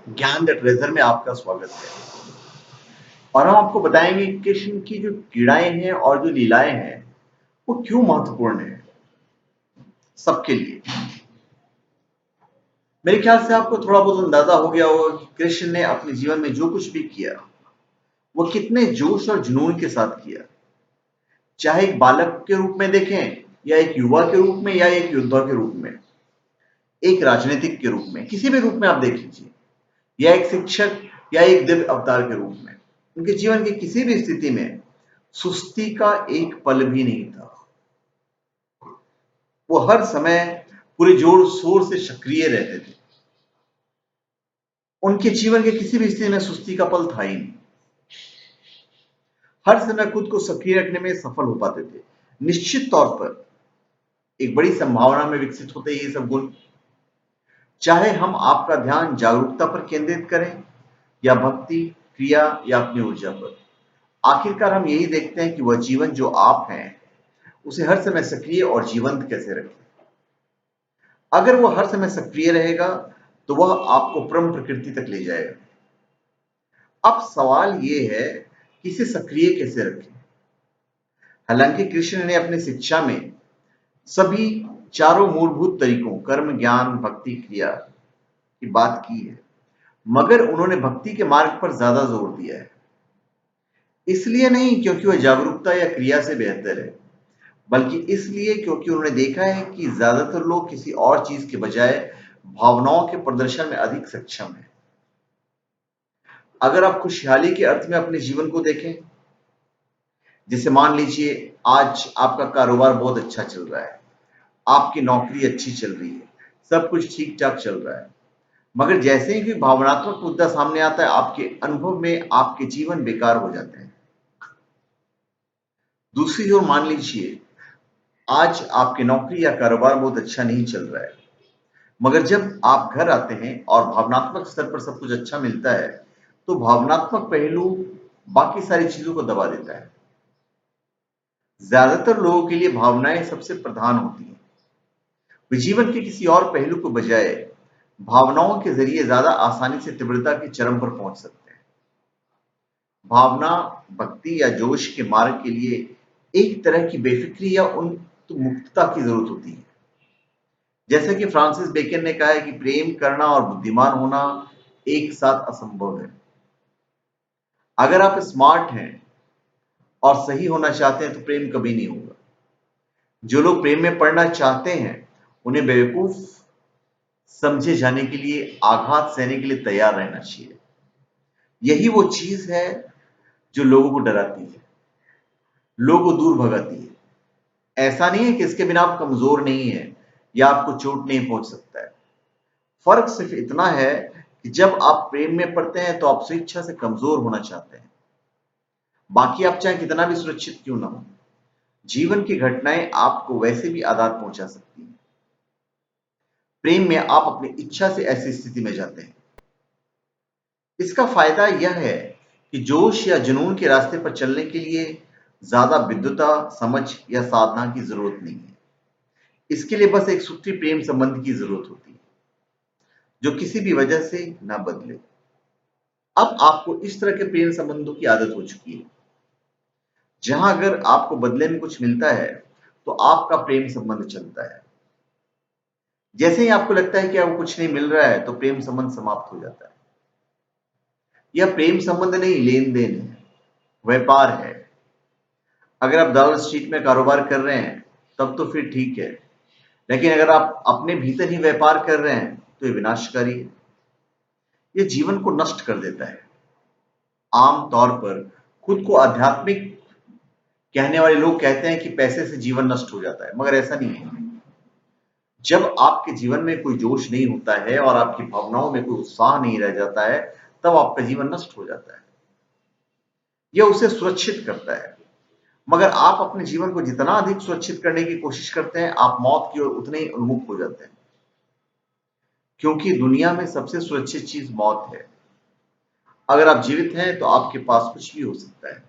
ज्ञान the treasure में आपका स्वागत है। और हम आपको बताएंगे कि कृष्ण की जो क्रीड़ाएं हैं और जो लीलाएं हैं वो क्यों महत्वपूर्ण है सबके लिए। मेरे ख्याल से आपको थोड़ा बहुत अंदाजा हो गया होगा कि कृष्ण ने अपने जीवन में जो कुछ भी किया वो कितने जोश और जुनून के साथ किया। चाहे एक बालक के रूप में देखें या एक युवा के रूप में या एक योद्धा के रूप में, एक राजनीतिक के रूप में, किसी भी रूप में आप देख लीजिए, या एक शिक्षक या एक दिव्य अवतार के रूप में, उनके जीवन की किसी भी स्थिति में सुस्ती का एक पल भी नहीं था। वो हर समय पूरे जोर शोर से सक्रिय रहते थे। उनके जीवन के किसी भी स्थिति में सुस्ती का पल था ही नहीं। हर समय खुद को सक्रिय रखने में सफल हो पाते थे। निश्चित तौर पर एक बड़ी संभावना में विकसित होते ये सब गुण। चाहे हम आपका ध्यान जागरूकता पर केंद्रित करें या भक्ति, क्रिया या अपनी ऊर्जा पर, आखिरकार हम यही देखते हैं कि वह जीवन जो आप हैं उसे हर समय सक्रिय और जीवंत कैसे रखें। अगर वो हर समय सक्रिय रहेगा तो वह आपको परम प्रकृति तक ले जाएगा। अब सवाल ये है कि इसे सक्रिय कैसे रखें। हालांकि कृष्ण ने अपनी शिक्षा में सभी चारों मूलभूत तरीकों कर्म, ज्ञान, भक्ति, क्रिया की बात की है, मगर उन्होंने भक्ति के मार्ग पर ज्यादा जोर दिया है। इसलिए नहीं क्योंकि वह जागरूकता या क्रिया से बेहतर है, बल्कि इसलिए क्योंकि उन्होंने देखा है कि ज्यादातर लोग किसी और चीज के बजाय भावनाओं के प्रदर्शन में अधिक सक्षम हैं। अगर आप खुशहाली के अर्थ में अपने जीवन को देखें, जैसे मान लीजिए आज आपका कारोबार बहुत अच्छा चल रहा है, आपकी नौकरी अच्छी चल रही है, सब कुछ ठीक ठाक चल रहा है, मगर जैसे ही कोई भावनात्मक मुद्दा सामने आता है, आपके अनुभव में आपके जीवन बेकार हो जाते हैं। दूसरी ओर मान लीजिए आज आपकी नौकरी या कारोबार बहुत अच्छा नहीं चल रहा है, मगर जब आप घर आते हैं और भावनात्मक स्तर पर सब कुछ अच्छा मिलता है, तो भावनात्मक पहलू बाकी सारी चीजों को दबा देता है। ज्यादातर लोगों के लिए भावनाएं सबसे प्रधान होती हैं। वे जीवन के किसी और पहलू को बजाय भावनाओं के जरिए ज्यादा आसानी से तीव्रता के चरम पर पहुंच सकते हैं। भावना, भक्ति या जोश के मार्ग के लिए एक तरह की बेफिक्री या उन मुक्तता की जरूरत होती है। जैसे कि फ्रांसिस बेकन ने कहा है कि प्रेम करना और बुद्धिमान होना एक साथ असंभव है। अगर आप स्मार्ट हैं और सही होना चाहते हैं तो प्रेम कभी नहीं होगा। जो लोग प्रेम में पड़ना चाहते हैं उन्हें बेवकूफ समझे जाने के लिए आघात सहने के लिए तैयार रहना चाहिए। यही वो चीज है जो लोगों को डराती है, लोगों को दूर भगाती है। ऐसा नहीं है कि इसके बिना आप कमजोर नहीं है या आपको चोट नहीं पहुंच सकता है। फर्क सिर्फ इतना है कि जब आप प्रेम में पड़ते हैं तो आप स्वेच्छा से कमजोर होना चाहते हैं। बाकी आप चाहे कितना भी सुरक्षित क्यों ना हो, जीवन की घटनाएं आपको वैसे भी आघात पहुंचा सकती हैं। प्रेम में आप अपनी इच्छा से ऐसी स्थिति में जाते हैं। इसका फायदा यह है कि जोश या जुनून के रास्ते पर चलने के लिए ज्यादा विद्वता, समझ या साधना की जरूरत नहीं है। इसके लिए बस एक सूत्री प्रेम संबंध की जरूरत होती है जो किसी भी वजह से ना बदले। अब आपको इस तरह के प्रेम संबंधों की आदत हो चुकी है जहां अगर आपको बदले में कुछ मिलता है तो आपका प्रेम संबंध चलता है। जैसे ही आपको लगता है कि आपको कुछ नहीं मिल रहा है तो प्रेम संबंध समाप्त हो जाता है। यह प्रेम संबंध नहीं, लेन देन है, व्यापार है। अगर आप डॉलर स्ट्रीट में कारोबार कर रहे हैं तब तो फिर ठीक है, लेकिन अगर आप अपने भीतर ही व्यापार कर रहे हैं तो ये विनाशकारी है। ये जीवन को नष्ट कर देता है। आम तौर पर खुद को आध्यात्मिक कहने वाले लोग कहते हैं कि पैसे से जीवन नष्ट हो जाता है, मगर ऐसा नहीं है। जब आपके जीवन में कोई जोश नहीं होता है और आपकी भावनाओं में कोई उत्साह नहीं रह जाता है, तब आपका जीवन नष्ट हो जाता है। यह उसे सुरक्षित करता है, मगर आप अपने जीवन को जितना अधिक सुरक्षित करने की कोशिश करते हैं, आप मौत की ओर उतने ही उन्मुख हो जाते हैं। क्योंकि दुनिया में सबसे सुरक्षित चीज मौत है। अगर आप जीवित हैं तो आपके पास कुछ भी हो सकता है।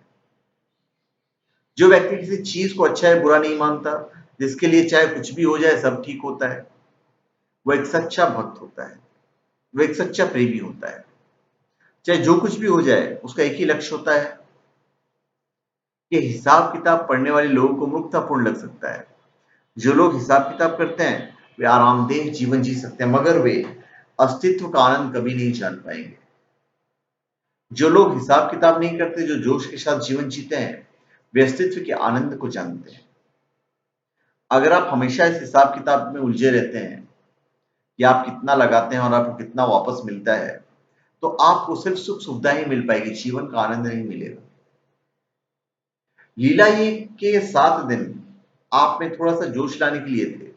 जो व्यक्ति किसी चीज को अच्छा या बुरा नहीं मानता, जिसके लिए चाहे कुछ भी हो जाए सब ठीक होता है, वो एक सच्चा भक्त होता है। वो एक सच्चा प्रेमी होता है। चाहे जो कुछ भी हो जाए, उसका एक ही लक्ष्य होता है कि हिसाब किताब पढ़ने वाले लोगों को मूर्खतापूर्ण लग सकता है। जो लोग हिसाब किताब करते हैं वे आरामदेह जीवन जी सकते हैं, मगर वे अस्तित्व का आनंद कभी नहीं जान पाएंगे। जो लोग हिसाब किताब नहीं करते, जो जोश के साथ जीवन जीते हैं, वे अस्तित्व के आनंद को जानते हैं। अगर आप हमेशा इस हिसाब किताब में उलझे रहते हैं कि आप कितना लगाते हैं और आपको कितना वापस मिलता है, तो आपको सिर्फ सुख सुविधाएं ही मिल पाएगी, जीवन का आनंद नहीं मिलेगा। लीला ये के 7 दिन आप में थोड़ा सा जोश लाने के लिए थे।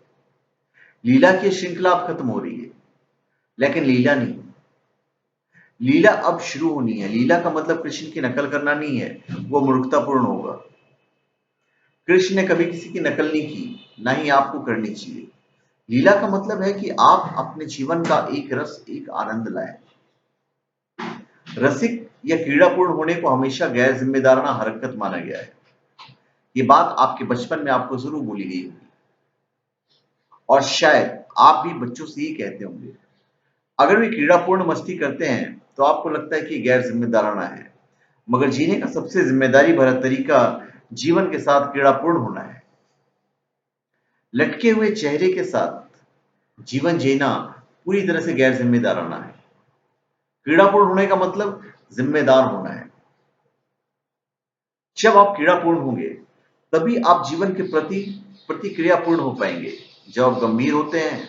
लीला की श्रृंखला अब खत्म हो रही है, लेकिन लीला नहीं। लीला अब शुरू होनी है। लीला का मतलब कृष्ण की नकल करना नहीं है, वो मूर्खतापूर्ण होगा। कृष्ण ने कभी किसी की नकल नहीं की, ना ही आपको करनी चाहिए। लीला का मतलब है कि आप अपने जीवन का एक रस, एक आनंद लाएं। रसिक या क्रीड़ापूर्ण होने को हमेशा गैर जिम्मेदाराना हरकत माना गया है। ये बात आपके बचपन में आपको जरूर बोली गई होगी, और शायद आप भी बच्चों से ही कहते होंगे। अगर वे क्रीड़ापूर्ण मस्ती करते हैं तो आपको लगता है कि गैर जिम्मेदाराना है, मगर जीने का सबसे जिम्मेदारी भरा तरीका जीवन के साथ क्रीड़ापूर्ण होना है। लटके हुए चेहरे के साथ जीवन जीना पूरी तरह से गैर जिम्मेदाराना है। क्रीड़ापूर्ण होने का मतलब जिम्मेदार होना है। जब आप क्रीड़ापूर्ण होंगे तभी आप जीवन के प्रति प्रतिक्रियापूर्ण हो पाएंगे। जब आप गंभीर होते हैं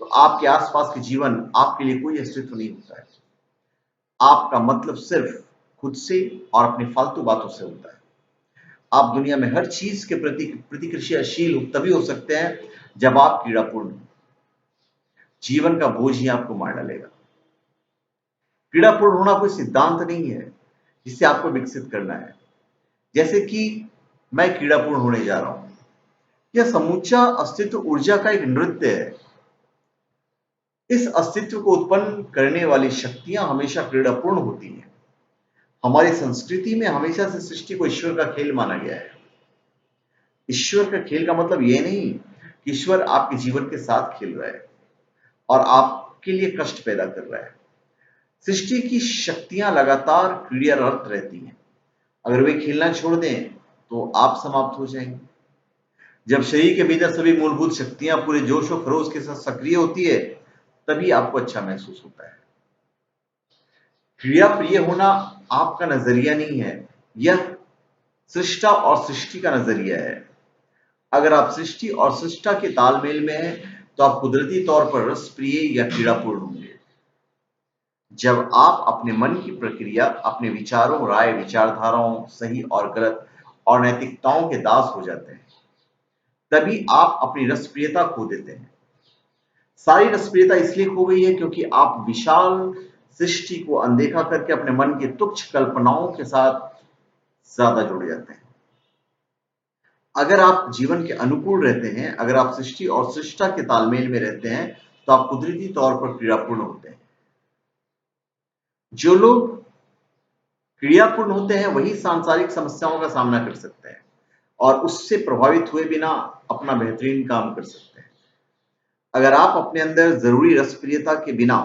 तो आपके आसपास के जीवन आपके लिए कोई अस्तित्व नहीं होता है। आपका मतलब सिर्फ खुद से और अपनी फालतू बातों से होता है। आप दुनिया में हर चीज के प्रति प्रतिक्रियाशील तभी हो सकते हैं जब आप क्रीड़ापूर्ण हो। जीवन का बोझ ही आपको मार डालेगा। क्रीड़ापूर्ण होना कोई सिद्धांत नहीं है जिसे आपको विकसित करना है, जैसे कि मैं क्रीड़ापूर्ण होने जा रहा हूं। यह समूचा अस्तित्व ऊर्जा का एक नृत्य है। इस अस्तित्व को उत्पन्न करने वाली शक्तियां हमेशा क्रीड़ापूर्ण होती हैं। हमारी संस्कृति में हमेशा से सृष्टि को ईश्वर का खेल माना गया है। ईश्वर का खेल का मतलब यह नहीं कि ईश्वर आपके जीवन के साथ खेल रहा है और आपके लिए कष्ट पैदा कर रहा है। सृष्टि की शक्तियां लगातार क्रियारत रहती हैं। अगर वे खेलना छोड़ दें तो आप समाप्त हो जाएंगे। जब शरीर के भीतर सभी मूलभूत शक्तियां पूरे जोश और खरोश के साथ सक्रिय होती है, तभी आपको अच्छा महसूस होता है। क्रिया प्रिय होना आपका नजरिया नहीं है, यह सृष्टा और सृष्टि का नजरिया है। अगर आप सृष्टि और सृष्टा के तालमेल में हैं तो आप कुदरती तौर पर रसप्रिय या क्रीड़ापूर्ण होंगे। जब आप अपने मन की प्रक्रिया, अपने विचारों, राय, विचारधाराओं, सही और गलत और नैतिकताओं के दास हो जाते हैं, तभी आप अपनी रसप्रियता खो देते हैं। सारी रसप्रियता इसलिए खो गई है क्योंकि आप विशाल सृष्टि को अनदेखा करके अपने मन की तुच्छ कल्पनाओं के साथ ज्यादा जुड़ जाते हैं। अगर आप जीवन के अनुकूल रहते हैं, अगर आप सृष्टि और सृष्टा के तालमेल में रहते हैं, तो आप कुदरती तौर पर क्रियापूर्ण होते हैं। जो लोग क्रियापूर्ण होते हैं वही सांसारिक समस्याओं का सामना कर सकते हैं और उससे प्रभावित हुए बिना अपना बेहतरीन काम कर सकते हैं। अगर आप अपने अंदर जरूरी रसप्रियता के बिना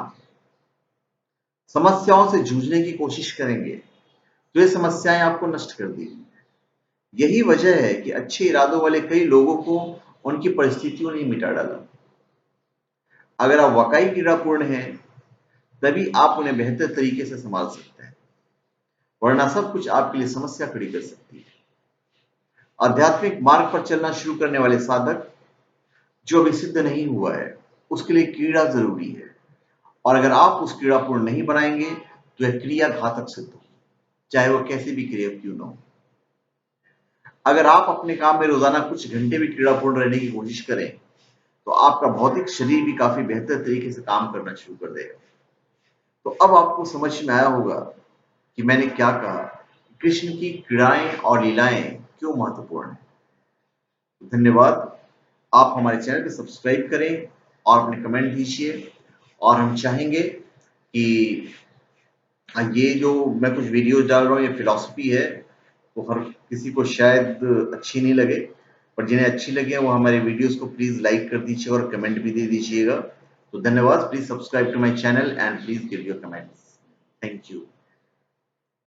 समस्याओं से जूझने की कोशिश करेंगे तो ये समस्याएं आपको नष्ट कर देंगी। यही वजह है कि अच्छे इरादों वाले कई लोगों को उनकी परिस्थितियों ने मिटा डाला। अगर आप वाकई क्रीड़ापूर्ण हैं तभी आप उन्हें बेहतर तरीके से संभाल सकते हैं, वरना सब कुछ आपके लिए समस्या खड़ी कर सकती है। आध्यात्मिक मार्ग पर चलना शुरू करने वाले साधक जो अभी सिद्ध नहीं हुआ है, उसके लिए क्रीड़ा जरूरी है, और अगर आप उस क्रीड़ापूर्ण नहीं बनाएंगे तो यह क्रिया घातक सिद्ध होगी, चाहे वो कैसी भी क्रिया क्यों ना हो। अगर आप अपने काम में रोजाना कुछ घंटे भी क्रीड़ापूर्ण रहने की कोशिश करें तो आपका भौतिक शरीर भी काफी बेहतर तरीके से काम करना शुरू कर देगा। तो अब आपको समझ में आया होगा कि मैंने क्या कहा, कृष्ण की क्रीड़ाएं और लीलाएं क्यों महत्वपूर्ण है। धन्यवाद। आप हमारे चैनल को सब्सक्राइब करें और अपने कमेंट दीजिए, और हम चाहेंगे कि ये जो मैं कुछ वीडियोस डाल रहा हूँ ये फिलॉसफी है, तो हर किसी को शायद अच्छी नहीं लगे, पर जिन्हें अच्छी लगे वो हमारे वीडियोस को प्लीज लाइक कर दीजिए और कमेंट भी दे दीजिएगा। तो धन्यवाद. Please subscribe to my channel and please give your comments. Thank you.